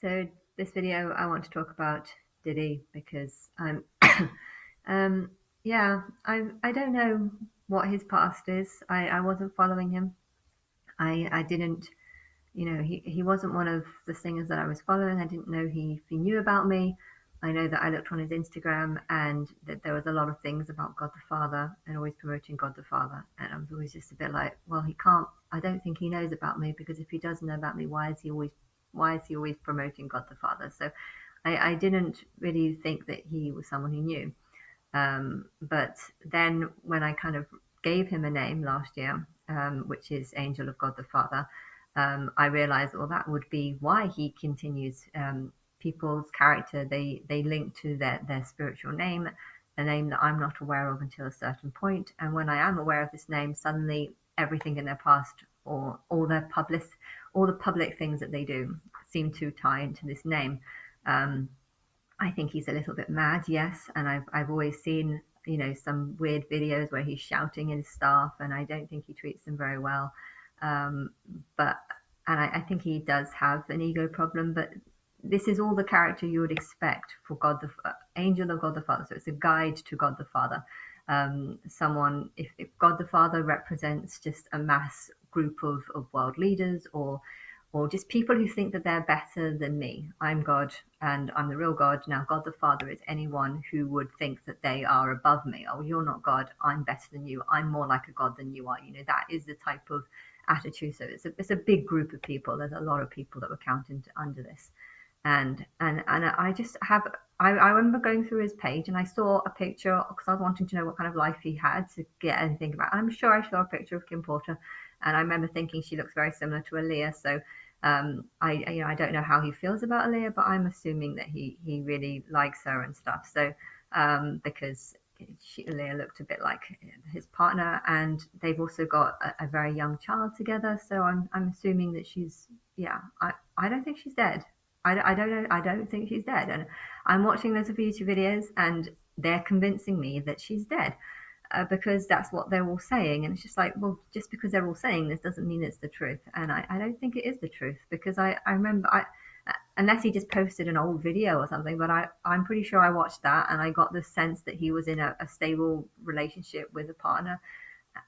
So this video, I want to talk about Diddy because I'm, um, yeah, I don't know what his past is. I wasn't following him. I didn't, he wasn't one of the singers that I was following. I didn't know if he knew about me. I know that I looked on his Instagram and that there was a lot of things about God the Father and always promoting God the Father. And I was always just a bit like, well, he can't, I don't think he knows about me, because if he doesn't know about me, why is he always promoting God the Father? So I didn't really think that he was someone he knew. But then when I kind of gave him a name last year, which is Angel of God the Father, I realized, well, that would be why he continues. People's character, they link to their spiritual name, a name that I'm not aware of until a certain point. And when I am aware of this name, suddenly everything in their past, or all the public things that they do, seem to tie into this name. Um, I think he's a little bit mad, yes, and I've always seen, some weird videos where he's shouting at his staff, and I don't think he treats them very well. Um, but and I think he does have an ego problem, but this is all the character you would expect for God the Angel of God the Father. So it's a guide to God the Father. Someone, if God the Father represents just a mass group of world leaders, or just people who think that they're better than me. I'm God and I'm the real God. Now, God the Father is anyone who would think that they are above me. Oh, you're not God. I'm better than you. I'm more like a God than you are. That is the type of attitude. So it's a big group of people. There's a lot of people that were counted under this. And I just have, I remember going through his page and I saw a picture because I was wanting to know what kind of life he had to get anything about. I'm sure I saw a picture of Kim Porter, and I remember thinking she looks very similar to Aaliyah. So I don't know how he feels about Aaliyah, but I'm assuming that he really likes her and stuff. So because Aaliyah looked a bit like his partner, and they've also got a very young child together. So I'm assuming that she's, yeah. I don't think she's dead. I don't know. I don't think she's dead. And I'm watching loads of YouTube videos, and they're convincing me that she's dead, because that's what they're all saying. And it's just like, well, just because they're all saying this doesn't mean it's the truth. And I don't think it is the truth, because I remember, unless he just posted an old video or something, but I'm pretty sure I watched that and I got the sense that he was in a stable relationship with a partner.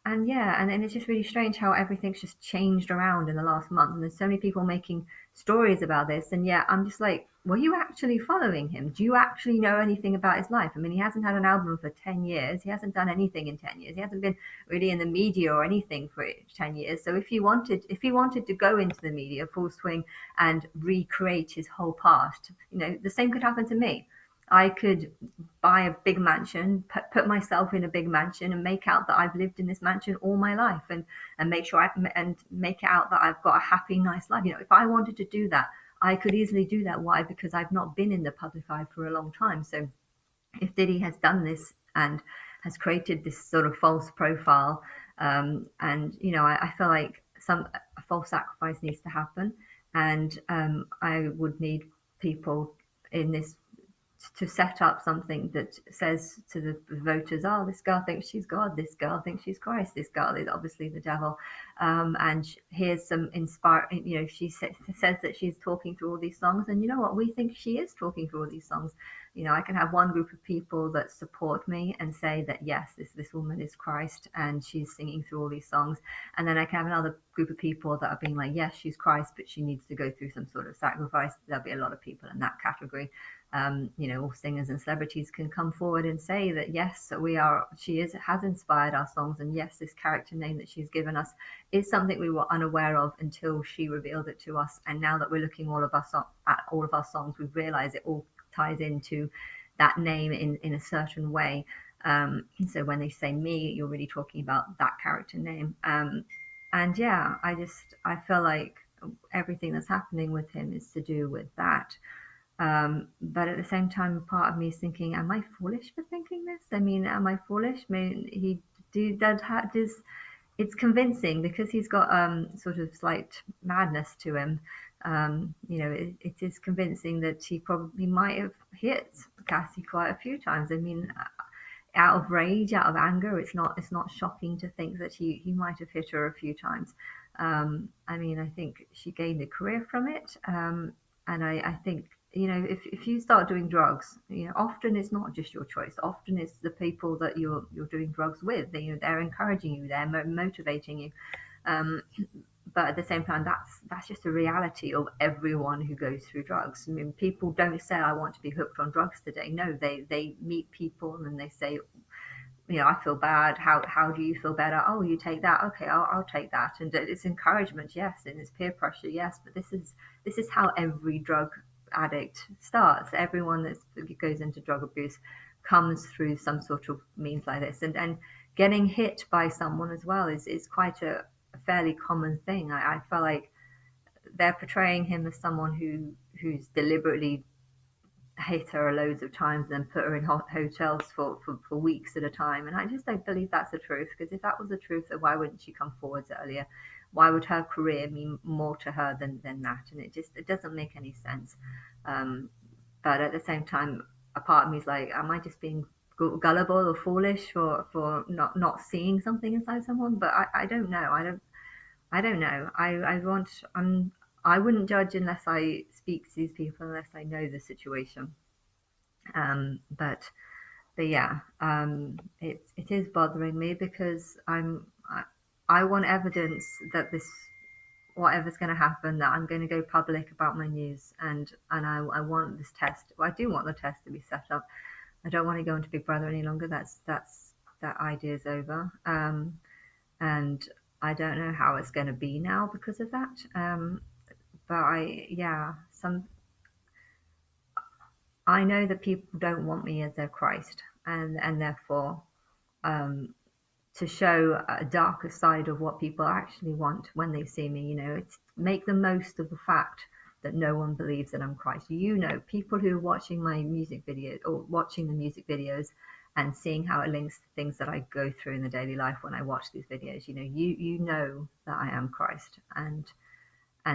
And yeah, and it's just really strange how everything's just changed around in the last month, and there's so many people making stories about this. And yeah, I'm just like, were you actually following him? Do you actually know anything about his life? I mean, he hasn't had an album for 10 years. He hasn't done anything in 10 years. He hasn't been really in the media or anything for 10 years. So if he wanted to go into the media full swing and recreate his whole past, the same could happen to me. I could buy a big mansion, put myself in a big mansion, and make out that I've lived in this mansion all my life, and make sure and make out that I've got a happy, nice life. If I wanted to do that, I could easily do that. Why? Because I've not been in the public eye for a long time. So if Diddy has done this and has created this sort of false profile, and I feel like a false sacrifice needs to happen, and I would need people in this to set up something that says to the voters, oh, this girl thinks she's God, this girl thinks she's Christ, this girl is obviously the devil. And here's some she says that she's talking through all these songs, and you know what, we think she is talking through all these songs. I can have one group of people that support me and say that yes, this woman is Christ and she's singing through all these songs, and then I can have another group of people that are being like, yes, she's Christ, but she needs to go through some sort of sacrifice. There'll be a lot of people in that category. All singers and celebrities can come forward and say that yes, has inspired our songs, and yes, this character name that she's given us is something we were unaware of until she revealed it to us. And now that we're looking at all of our songs, we've realized it all ties into that name in a certain way. So when they say me, you're really talking about that character name. And yeah, I feel like everything that's happening with him is to do with that. But at the same time, part of me is thinking, am I foolish for thinking this? I mean, am I foolish? I mean, it's convincing because he's got sort of slight madness to him. It is convincing that he probably might have hit Cassie quite a few times. I mean, out of rage, out of anger, it's not shocking to think that he might have hit her a few times. I mean, I think she gained a career from it. I think, if you start doing drugs, often it's not just your choice. Often it's the people that you're doing drugs with. They're encouraging you, they're motivating you. Um, but at the same time, that's just a reality of everyone who goes through drugs. I mean, people don't say, I want to be hooked on drugs today. No, they meet people and they say, I feel bad. How do you feel better? Oh, you take that. Okay, I'll take that. And it's encouragement, yes, and it's peer pressure, yes. But this is how every drug addict starts. Everyone that goes into drug abuse comes through some sort of means like this, and getting hit by someone as well is quite a fairly common thing. I feel like they're portraying him as someone who's deliberately hit her loads of times and then put her in hotels for weeks at a time. And I just don't believe that's the truth, because if that was the truth, then why wouldn't she come forwards earlier? Why would her career mean more to her than that? And it doesn't make any sense. Um, but at the same time, a part of me is like, am I just being gullible or foolish for not seeing something inside someone? But I don't know. I don't know. I wouldn't judge unless I speak to these people, unless I know the situation. But yeah, it is bothering me because I want evidence that this whatever's going to happen, that I'm going to go public about my news, and I want this test. Well, I do want the test to be set up. I don't want to go into Big Brother any longer. That idea is over. And I don't know how it's going to be now because of that. But yeah, I know that people don't want me as their Christ, and therefore, um, to show a darker side of what people actually want when they see me, it's make the most of the fact that no one believes that I'm Christ. People who are watching my music videos or watching the music videos and seeing how it links to things that I go through in the daily life when I watch these videos, you know that I am Christ, and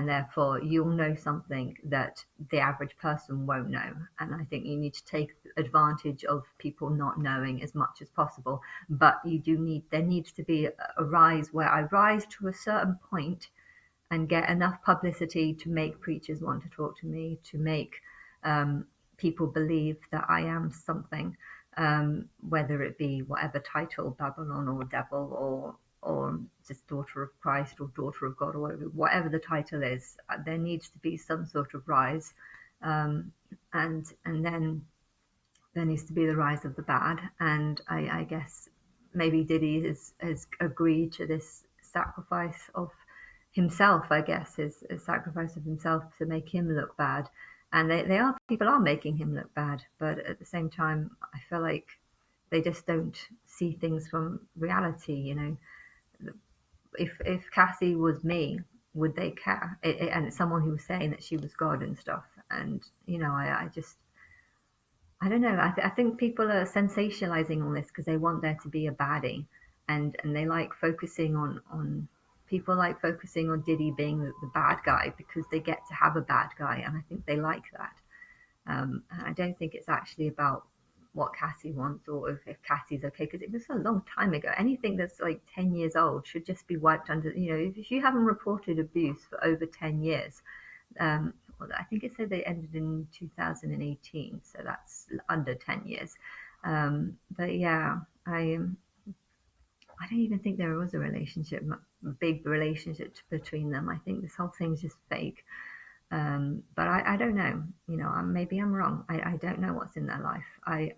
therefore you'll know something that the average person won't know. And I think you need to take advantage of people not knowing as much as possible. But there needs to be a rise where I rise to a certain point and get enough publicity to make preachers want to talk to me, to make um, people believe that I am something, whether it be whatever title, Babylon or devil or just daughter of Christ or daughter of God, or whatever the title is. There needs to be some sort of rise, and then there needs to be the rise of the bad. And I guess maybe Diddy has agreed to this sacrifice of himself, I guess, his sacrifice of himself to make him look bad. And people are making him look bad, but at the same time, I feel like they just don't see things from reality. If Cassie was me, would they care? And it's someone who was saying that she was God and stuff. And I don't know. I think people are sensationalizing all this because they want there to be a baddie, and they like focusing on people like focusing on Diddy being the bad guy because they get to have a bad guy, and I think they like that. I don't think it's actually about what Cassie wants or if Cassie's okay, because it was a long time ago. Anything that's like 10 years old should just be wiped under. If you haven't reported abuse for over 10 years, well, I think it said they ended in 2018, so that's under 10 years. But yeah, I don't even think there was a relationship, a big relationship between them. I think this whole thing's just fake. But I don't know. Maybe I'm wrong. I don't know what's in their life. I,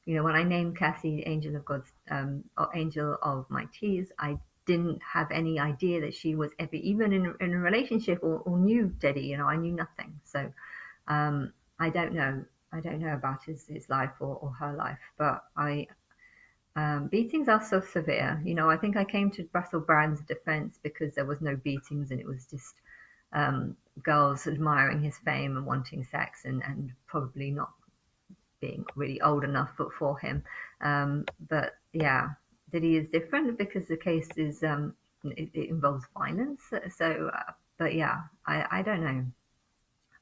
when I named Cassie Angel of God's, or Angel of My Tears, I didn't have any idea that she was ever even in a relationship or knew Diddy. I knew nothing. So I don't know. I don't know about his life or her life, but beatings are so severe. I think I came to Russell Brand's defense because there was no beatings and it was just girls admiring his fame and wanting sex and probably not being really old enough for him. But yeah, Diddy is different because the case is it involves violence. So, but yeah, I don't know.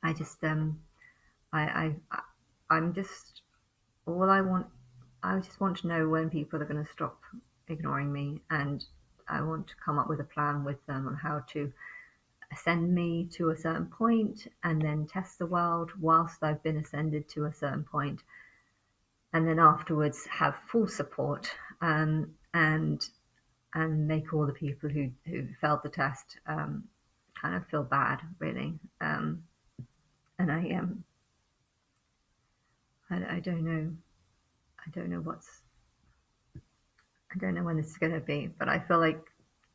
I just I'm just all I want. I just want to know when people are going to stop ignoring me, and I want to come up with a plan with them on how to ascend me to a certain point and then test the world whilst I've been ascended to a certain point, and then afterwards have full support, and make all the people who failed the test kind of feel bad, really. And I don't know. I don't know what's I don't know when this is going to be, but I feel like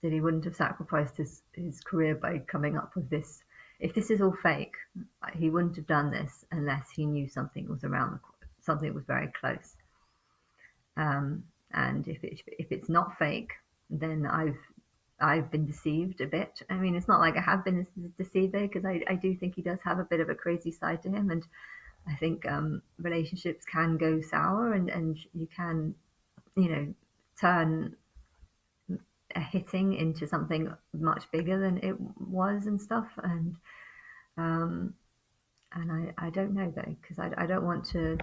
that he wouldn't have sacrificed his career by coming up with this. If this is all fake, he wouldn't have done this unless he knew something was around, something was very close. Um, and if it's not fake, then I've been deceived a bit. I mean, it's not like I have been deceived there, because I do think he does have a bit of a crazy side to him, and I think relationships can go sour, and you can, you know, turn a hitting into something much bigger than it was and stuff. Um, and I don't know though, because I don't want to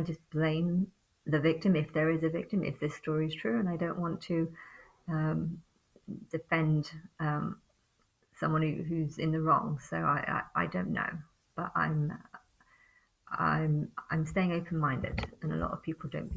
just blame the victim if there is a victim, if this story is true, and I don't want to um, defend someone who's in the wrong. So I don't know, but I'm staying open minded, and a lot of people don't